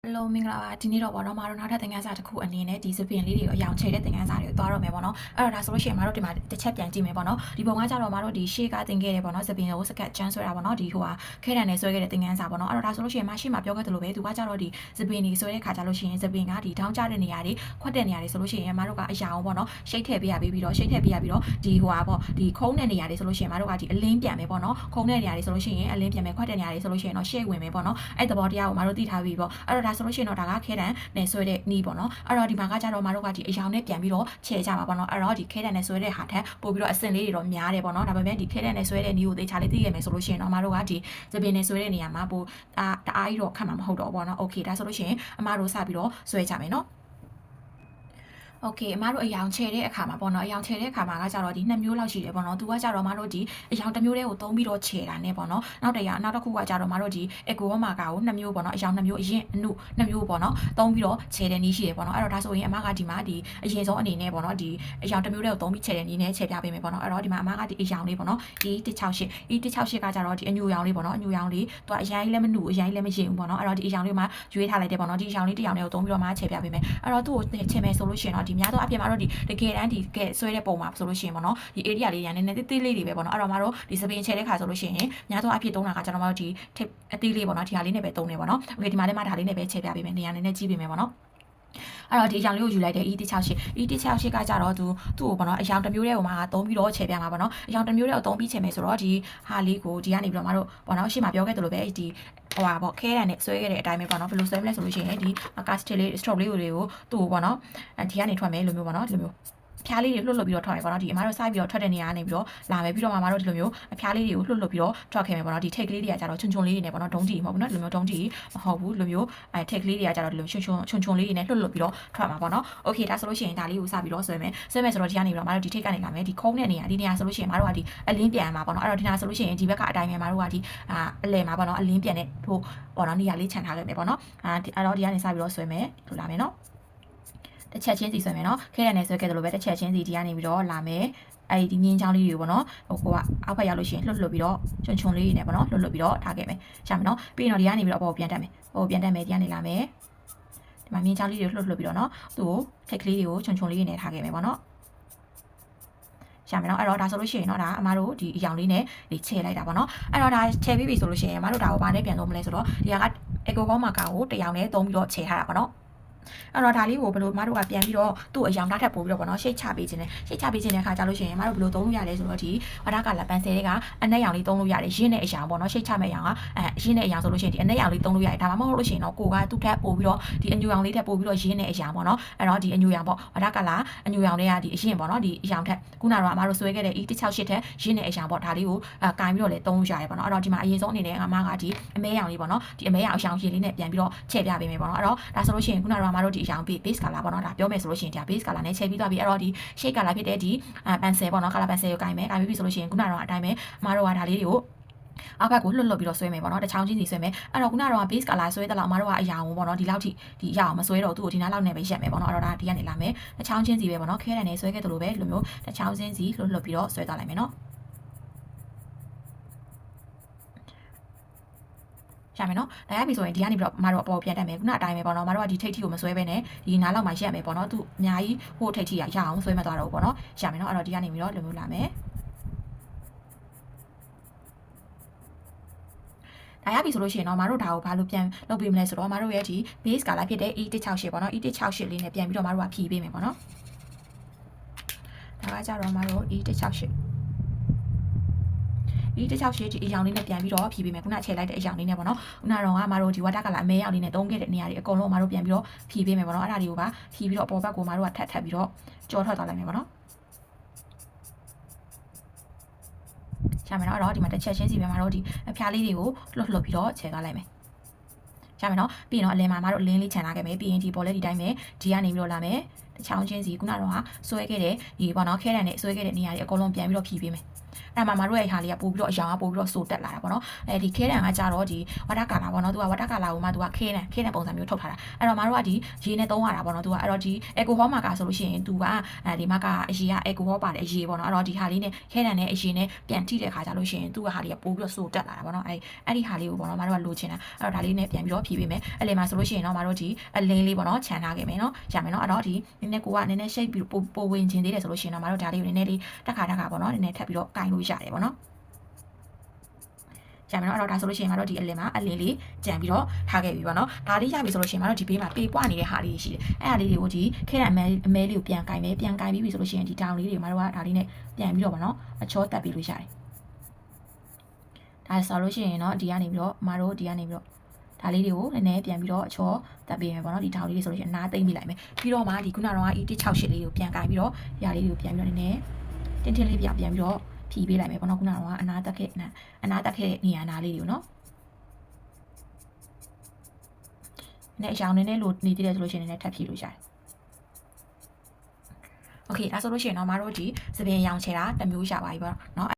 Hello မင်္ဂလာပါဒီနေ့တော့ဗောနော်မတို့နောက်ထပ်သင်ခန်းစာတစ်ခုအနေနဲ့ဒီစပင်လေးတွေကိုအယောင်ချဲတဲ့သင်ခန်းစာတွေကိုသွားတော့မယ်ဗောနော်အဲ့တော့ဒါဆိုလို့ရှိရင်မတို့ဒီမှာတစ်ချက်ပြန်ကြည့်မယ်ဗောနော်ဒီပုံကကြတော့မတို့ဒီရှေ့ကသင်ခဲ့တယ်ဗောနော်စပင်ကိုစကတ်ချမ်းဆွဲတာဗောနော်ဒီဟိုဟာခဲတံနဲ့ဆွဲခဲ့တဲ့သင်ခန်းစာဗောနော်အဲ့တော့ဒါဆိုလို့ရှိရင်မရှိမှပြောခဲ့တယ်လို့ပဲသူကကြတော့ဒီစပင်တွေဆွဲတဲ့ခါကြလို့ရှိရင်စပင်ကဒီထောင်းကျတဲ့နေရာတွေခွက်တဲ့နေရာတွေဆိုလို့ရှိရင်မတို့ကအရာအောင်ဗောနော်ရှိတ်ထည့်ပေးရပြီးတော့ရှိတ်ထည့်ပေးရပြီးတော့ဒီဟိုဟာဗောဒီခုံးတဲ့နေရာတွေဆိုလို့ရှိရင်မတို့ကဒီအလင်းပြန်မယ်ဗောနော်ခုံးတဲ့နေရာတွေဆိုလို့ရှိရင်အလင်းပြန်မယ်ခွက်တဲ့နေရာတွေဆိုလို့ရှိရင်တော့ရှေ့ဝင်မယ်ဗောနော်အဲ့သဘောတရားကိုမတို့သိထားပြီးဗောအဲ့တော့ဒါဆိုလို့ရှိရင်တော့ဒါကခဲတံနဲ့ဆွဲတဲ့နီးပေါ့နော်အဲ့တော့ဒီမှာကကြတော့မတို့ကဒီအယောင်နဲ့ပြန်ပြီးတော့ခြေကြမှာပေါ့နော်အဲ့တော့ဒီခဲတံနဲ့ဆွဲတဲ့ဟာထက်ပို့ပြီးတော့အစင်လေးတွေတော့များတယ်ပေါ့နော်ဒါပေမဲ့ဒီခဲတံနဲ့ဆွဲတဲ့နီးကိုသေချာလေးသိရမယ်ဆိုလို့ရှိရင်တော့မတို့ကဒီစပင်နဲ့ဆွဲတဲ့နေရာမှာပို့တအားကြီးတော့ခတ်မှာမဟုတ်တော့ပေါ့နော်โอเคဒါဆိုလို့ရှိရင်အမတို့စပြီးတော့ဆွဲကြမယ်နော်โอเคအမတို့အယောင်ချဲတဲ့အခါမှာပေါ့နော်အယောင်ချဲတဲ့အခါမှာကကြတော့ဒီ2မျိုးလောက်ရှိတယ်ပေါ့နော်သူကကြတော့မတို့ဒီအယောင်တစ်မျိုးတည်းကိုသုံးပြီးတော့ချဲတာနဲ့ပေါ့နော်နောက်တစ်ခုကကြတော့မတို့ဒီအကိုမာကာကို2မျိုးပေါ့နော်အယောင်2မျိုးအရင်အနု2မျိုးပေါ့နော်သုံးပြီးတော့ချဲတဲ့နည်းရှိတယ်ပေါ့နော်အဲ့တော့ဒါဆိုရင်အမကဒီမှာဒီအရင်ဆုံးအနေနဲ့ပေါ့နော်ဒီအယောင်တစ်မျိုးတည်းကိုသုံးပြီးချဲတဲ့နည်းနဲ့ချဲပြပေးမယ်ပေါ့နော်အဲ့တော့ဒီမှာအမကဒီအယောင်လေးပေါ့နော် E168 ကကြတော့ဒီအညူရောင်လေးပေါ့နော်အညူရောင်လေးသူကအရင်လည်းမနုအရင်လည်းမရင်ဘူးပေါ့နော်အဲ့တော့ဒီအယောင်လေးမှာရွေးထားလိုက်တယ်ပေါ့နော်ဒီအယောင်လေးတစ်ယောင်လေးကိုသုံးပြီးတော့မှချဲပြပေးမယ်အဲ့တော့သူ့ကိုချဲမယ်ဆိုလို့ရှိရင်တော့ဒီများသောအပြင်မှာတော့ဒီတကယ်တမ်းဒီကဲဆွဲတဲ့ပုံမှာဆိုလို့ရှိရင်ပေါ့နော်ဒီ area လေးရန်နေတေးလေးတွေပဲပေါ့နော်အဲ့တော့မတို့ဒီစပင်ချဲတဲ့ခါဆိုလို့ရှိရင်များသောအဖြစ်သုံးတာကကျွန်တော်တို့ဒီ tip အသေးလေးပေါ့နော်ဒီဟာလေးနဲ့ပဲသုံးနေပေါ့နော်โอเคဒီမှာလည်းမဒါလေးနဲ့ပဲချဲပြပေးမယ်နေရာနဲ့ကြည့်ပေးမယ်ပေါ့နော်အဲ့တော့ဒီအယောင်လေးကိုယူလိုက်တယ် E168 ကကြတော့သူ့ကိုပေါ့နော်အယောင်တစ်မျိုးတည်းကိုမှသုံးပြီးတော့ချဲပြမှာပေါ့နော်အယောင်တစ်မျိုးတည်းကိုသုံးပြီးချဲမယ်ဆိုတော့ဒီဟာလေးကိုဒီကနေပြီးတော့မတို့ပေါ့နော်ရှေ့မှာပြောခဲ့သလိုပဲဒီဟိုပါပေါ့ခဲတံနဲ့ဆွဲခဲ့တဲ့အတိုင်းပဲပေါ့နော်ဘယ်လိုဆွဲမလဲဆိုလို့ရှိရင်ဒီကာစတစ်လေး stroke လေးတွေကိုသူ့ကိုပေါ့နော်ဒီကနေထွက်မယ်လိုမျိုးပေါ့နော်ဒီလိုမျိုးဖျားလေးတွေလှုပ်ပြီးတော့ထွက်မယ်ပေါ့နော်ဒီအမတို့စိုက်ပြီးတော့ထွက်တဲ့နေရာကနေပြီးတော့လာမယ်ပြီးတော့မှမတို့ဒီလိုမျိုးအဖျားလေးတွေကိုလှုပ်ပြီးတော့ထွက်ခဲ့မယ်ပေါ့နော်ဒီထိတ်ကလေးတွေကကြတော့ချွန်ချွန်လေးတွေနဲ့ပေါ့နော်ဒုံးတီမဟုတ်ဘူးနော်ဒီလိုမျိုးဒုံးတီမဟုတ်ဘူးလိုမျိုးထိတ်ကလေးတွေကကြတော့ဒီလိုချွန်ချွန်လေးတွေနဲ့လှုပ်ပြီးတော့ထွက်မှာပေါ့နော်โอเคဒါဆိုလို့ရှိရင်ဒါလေးကိုစပြီးတော့ဆွဲမယ်ဆိုတော့ဒီကနေပြီးတော့မတို့ဒီထိတ်ကနေလာမယ်ဒီခုံးတဲ့နေရာဒီနေရာဆိုလို့ရှိရင်မတို့ကဒီအလင်းပြန်မှာပေါ့နော်အဲ့တော့ဒီနာဆိုလို့ရှိရင်ဒီဘက်ကအတိုင်းပဲမတို့ကဒီအလဲမှာပေါ့နော်အလင်းပြန်တဲ့ဟိုပေါ့နော်နေရာလေးခြံထားခဲ့မယ်ပေါ့နော်အဲ့တော့ဒီကနေစပြီးတော့ဆွဲမယ်လို့လာမယ်နော်တစ်ချက်ချင်းစီဆွဲမယ်နော်ခဲရံနဲ့ဆွဲခဲ့တယ်လို့ပဲတစ်ချက်ချင်းစီဒီကနေပြီးတော့လာမယ်အဲ့ဒီငင်းချောင်းလေးတွေပေါ့နော်ဟိုကအောက်ဖက်ရောက်လို့ရှိရင်လှုပ်ပြီးတော့ချွန်ချွန်လေးတွေနဲ့ပေါ့နော်လှုပ်ပြီးတော့ထားခဲ့မယ်ရှာမယ်နော်ပြီးရင်တော့ဒီကနေပြီးတော့အပေါ်ပြန်တက်မယ်ပြန်တက်မယ်ဒီကနေလာမယ်ဒီမှာငင်းချောင်းလေးတွေလှုပ်ပြီးတော့နော်သူ့ကိုထိတ်ကလေးတွေကိုချွန်ချွန်လေးတွေနဲ့ထားခဲ့မယ်ပေါ့နော်ရှာမယ်နော်အဲ့တော့ဒါဆိုလို့ရှိရင်တော့ဒါအမတို့ဒီအယောင်လေးနဲ့ဒီချဲလိုက်တာပေါ့နော်အဲ့တော့ဒါချဲပြီးပြီဆိုလို့ရှိရင်အမတို့ဒါကိုဘာနဲ့ပြန်သုံးမလဲဆိုတော့ဒီကအကိုကောင်းမာကာကိုတရောင်နဲ့သုံးပြီးတော့ချဲထားတာပေါ့နော်အဲ့တော့ဒါလေးကိုဘယ်လိုမတို့ကပြန်ပြီးတော့သူ့အယောင်ဓာတ်ထပ်ပို့ပြီးတော့ပေါ့နော်ရှိတ်ချပေးခြင်းနဲ့ရှိတ်ချပေးခြင်းတဲ့အခါကျလို့ရှိရင်မတို့ဘယ်လိုသုံးလို့ရလဲဆိုတော့ဒီဝါဒကလာပန်ဆယ်တွေကအနက်ရောင်လေးသုံးလို့ရတယ်ရင်းတဲ့အယောင်ပေါ့နော်ရှိတ်ချမဲ့အယောင်ကရင်းတဲ့အယောင်ဆိုလို့ရှိရင်ဒီအနက်ရောင်လေးသုံးလို့ရတယ်ဒါမှမဟုတ်လို့ရှိရင်တော့ကိုကသူ့ထက်ပို့ပြီးတော့ဒီအညူရောင်လေးထက်ပို့ပြီးတော့ရင်းတဲ့အယောင်ပေါ့နော်အဲ့တော့ဒီအညူရောင်ပေါ့ဝါဒကလာအညူရောင်တွေကဒီအရင်ပေါ့နော်ဒီအယောင်ထက်ခုနကတော့အမတို့ဆွဲခဲ့တဲ့ E168 ထက်ရင်းတဲ့အယောင်ပေါ့ဒါလေးကိုကင်ပြီးတော့လေသုံးလို့ရတယ်ပေါ့နော်အဲ့တော့ဒီမှာအရင်ဆုံးအနေနဲ့အမကဒီအမဲရောင်လေးပေါ့နော်ဒီအမဲရောင်အယောင်ရင်းလေးနဲ့ပြန်ပြီးတော့ချဲ့ပြပေးမယ်ပေါ့နော်အဲ့တော့ဒါဆိုလို့ရှိရင်ခုနကတော့အမတို့ဒီအယောင် base color ပေါ့နော်ဒါပြောမယ်ဆိုလို့ရှိရင်ဒါ base color နဲ့ချိန်ပြီးသွားပြီအဲ့တော့ဒီ shade color ဖြစ်တဲ့ဒီ pencil ပေါ့နော် color pencil ကိုကင်မယ်ကင်ပြီးပြီဆိုလို့ရှိရင်ခုနကတော့အတိုင်းပဲအမတို့ကဒါလေးတွေကိုအောက်ဘက်ကိုလှုပ်ပြီးတော့ဆွဲမယ်ပေါ့နော်တစ်ချောင်းချင်းစီဆွဲမယ်အဲ့တော့ခုနကတော့ base color ဆွဲတဲ့လောက်အမတို့ကအရာအောင်ပေါ့နော်ဒီလောက်ထိဒီအရာအောင်မဆွဲတော့သူ့ကိုဒီနားလောက်နဲ့ပဲရက်မယ်ပေါ့နော်အဲ့တော့ဒါဒီကနေလာမယ်တစ်ချောင်းချင်းစီပဲပေါ့နော်ခဲတံနဲ့ဆွဲခဲ့တယ်လို့ပဲဒီလိုမျိုးတစ်ချောင်းချင်းစီလှုပ်ပြီးတော့ဆွဲသွားလိုက်မယ်နော်ရှာမယ်နော်ဒါရပြီဆိုရင်ဒီကနေပြီးတော့မတို့အပေါ်ပြန်တက်မယ်ခုနအတိုင်းပဲပေါ့နော်မတို့ကဒီထိတ်ထီကိုမဆွဲဘဲနဲ့ဒီနားလောက်မှာရက်မယ်ပေါ့နော်သူအများကြီးဟိုထိတ်ထီရအောင်ဆွဲမသွားတော့ဘူးပေါ့နော်ရှာမယ်နော်အဲ့တော့ဒီကနေပြီးတော့လိုမျိုးလာမယ်ဒါရပြီဆိုလို့ရှိရင်တော့မတို့ဒါကိုဘာလို့ပြန်လုပ်ပေးမလဲဆိုတော့မတို့ရဲ့ဒီ base color ဖြစ်တဲ့ E168 ပေါ့နော် E168 လေးနဲ့ပြန်ပြီးတော့မတို့ကဖြီးပေးမယ်ပေါ့နော်ဒါကကြတော့မတို့ E168 ဒီ168ဒီအယောင်လေးနဲ့ပြန်ပြီးတော့ဖြီးပေးမယ်ခုနချဲလိုက်တဲ့အယောင်လေးနဲ့ပေါ့နော်ခုနတော့ကမတို့ဒီဝါတာကလာအမဲရောင်လေးနဲ့သုံးခဲ့တဲ့နေရာတွေအကုန်လုံးမတို့ပြန်ပြီးတော့ဖြီးပေးမယ်ပေါ့နော်အဲ့ဒါတွေကိုပါဖြီးပြီးတော့အပေါ်ဘက်ကိုမတို့ကထပ်ပြီးတော့ကြောထွက်သွားလိုက်မယ်ပေါ့နော်ရှာမယ်နော်အဲ့တော့ဒီမှာတစ်ချက်ချင်းစီပဲမတို့ဒီအဖျားလေးတွေကိုလှုပ်ပြီးတော့ချဲသွားလိုက်မယ်ရှာမယ်နော်ပြီးရင်တော့အလင်းမှာမတို့လင်းလေးခြံထားခဲ့မယ်ပြီးရင်ဒီပေါ်လေးဒီတိုင်းပဲဒီကနေပြီးတော့လာမယ်တစ်ချောင်းချင်းစီခုနတော့ဆွဲခဲ့တဲ့ဒီပေါ့နော်ခဲတံနဲ့ဆွဲခဲ့တဲ့နေရာတွေအကုန်လုံးပြန်ပြီးတော့ဖြီးပေးမယ် အဲ့မှာမတို့ရဲ့ဟာလေးကပို့ပြီးတော့အယောင်ကပို့ပြီးတော့စိုးတက်လာတာပေါ့နော်အဲဒီခဲတံကကြတော့ဒီဝတကာလာပေါ့နော်သူကဝတကာလာကိုမှသူကခဲတံပုံစံမျိုးထုတ်ထားတာအဲ့တော့မတို့ကဒီရေနဲ့သုံးရတာပေါ့နော်သူကအဲ့တော့ဒီအက်ကိုဟောမာကာဆိုလို့ရှိရင်သူကဒီမာကာအရေကအက်ကိုဟောပါတယ်အရေပေါ့နော်အဲ့တော့ဒီဟာလေးနဲ့ခဲတံနဲ့အရေနဲ့ပြန်ထိတဲ့ခါကျလို့ရှိရင်သူ့ဟာလေးကပို့ပြီးတော့စိုးတက်လာတာပေါ့နော်အဲ့ဒီဟာလေးကိုပေါ့နော်မတို့ကလိုချင်တာအဲ့တော့ဒါလေးနဲ့ပြန်ပြီးတော့ဖြည့်ပေးမယ်အဲ့လေမှာဆိုလို့ရှိရင်တော့မတို့ဒီအလင်းလေးပေါ့နော်ခြံထားခဲ့မယ်နော်ရမယ်နော်အဲ့တော့ဒီနည်းနည်းကိုကနည်းနည်းရှိတ်ပြီးပိုဝင်ခြင်းသေးတယ်ဆိုလို့ရှိရင်တော့မတို့ဒါလေးကိုနည်းနည်းလေးတက်ခါပေါ့နော်နည်းနည်းထပ်ပြီးတော့ကင်လို့ရတယ်ပေါ့နော်ရမယ်နော်အဲ့တော့ဒါဆိုလို့ရှိရင်ကတော့ဒီအလင်းမှာအလင်းလေးကြံပြီးတော့ထားခဲ့ပြီပေါ့နော်ဒါလေးရပြီဆိုလို့ရှိရင်ကတော့ဒီဘေးမှာပေပွားနေတဲ့ဟာလေးရှိတယ်အဲ့ဟာလေးတွေကိုဒီခဲတဲ့အမဲလေးကိုပြန်ကင်မယ်ပြန်ကင်ပြီးပြီဆိုလို့ရှိရင်ဒီတောင်လေးတွေကိုမတို့ကဒါလေးနဲ့ပြန်ပြီးတော့ပေါ့နော်အချောတက်ပြီးလို့ရတယ်ဒါဆိုလို့ရှိရင်တော့ဒီကနေပြီးတော့မတို့ဒီကနေပြီးတော့ဒါလေးတွေကိုနည်းနည်းပြန်ပြီးတော့အချောတက်ပေးမယ်ပေါ့နော်ဒီထောင်လေးတွေဆိုလို့ရှိရင်အနားသိမ့်ပြလိုက်မယ်ပြီးတော့မှဒီခုနကတော့E168လေးကိုပြန်ကင်ပြီးတော့ຢာလေးတွေကိုပြန်ပြီးတော့နည်းနည်းတင်းလေးပြန်ပြီးတော့ဖြီးပေးလိုက်မယ်ပေါ့နော်ခုနကအနားတက်ခဲ့နေရာနာလေးတွေကိုနော်နဲ့အရောင်နည်းနည်းလို့နေသေးတယ်ဆိုလို့ရှိရင်လည်းထပ်ဖြီးလို့ရတယ်โอเคဒါဆိုလို့ရှိရင်တော့မတို့ဒီစပင်ရောင်ချေတာတစ်မျိုးရပါပြီပေါ့နော်